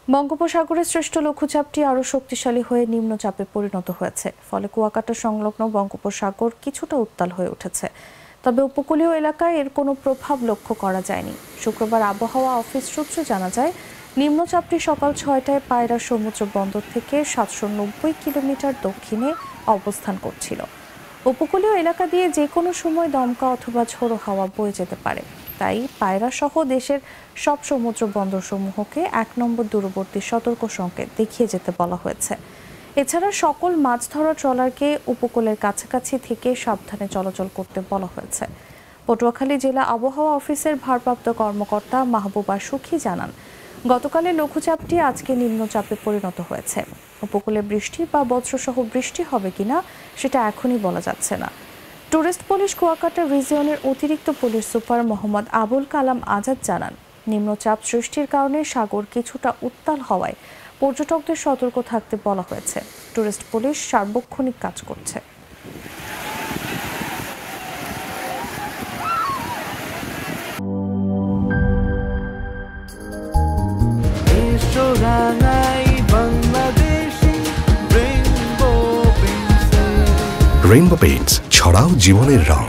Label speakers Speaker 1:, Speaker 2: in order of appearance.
Speaker 1: বঙ্গোপসাগরে সৃষ্ট লঘুচাপটি আরও শক্তিশালী হয়ে নিম্নচাপে পরিণত হয়েছে। ফলে কুয়াকাটা সংলগ্ন বঙ্গোপসাগর কিছুটা উত্তাল হয়ে উঠেছে। তবে উপকূলীয় এলাকায় এর কোনো প্রভাব লক্ষ্য করা যায়নি। শুক্রবার আবহাওয়া অফিস সূত্রে জানা যায়, নিম্নচাপটি সকাল 6টায় পায়রা সমুদ্র বন্দর থেকে 790 কিলোমিটার দক্ষিণে অবস্থান করছিল। উপকূলীয় এলাকা দিয়ে যে কোনো সময় দমকা অথবা ঝোড়ো হাওয়া বয়ে যেতে পারে। তাই পায়রা সহ দেশের সব সমুদ্র বন্দরসমূহকে 1 নম্বর দূরবর্তী সতর্ক সংকেত দেখিয়ে যেতে বলা হয়েছে। এছাড়া সকল মাছ ধরা ট্রলারকে উপকূলের কাছাকাছি থেকে সাবধানে চলাচল করতে বলা হয়েছে। পটুয়াখালী জেলা আবহাওয়া অফিসের ভারপ্রাপ্ত কর্মকর্তা মাহবুবা সুখী জানান, গতকালের লঘুচাপটি আজকে নিম্নচাপে পরিণত হয়েছে। উপকূলে বৃষ্টি বা বজ্রসহ বৃষ্টি হবে কিনা সেটা এখনই বলা যাচ্ছে না। টুরিস্ট পুলিশ কুয়াকাটা রিজিয়নের অতিরিক্ত পুলিশ সুপার মোহাম্মদ আবুল কালাম আজাদ জানান, নিম্নচাপ সৃষ্টির কারণে সাগর কিছুটা উত্তাল হওয়ায় পর্যটকদের সতর্ক থাকতে বলা হয়েছে। টুরিস্ট পুলিশ সার্বক্ষণিক কাজ করছে।
Speaker 2: রেইনবো পেইন্টস, ছড়াও জীবনের রং।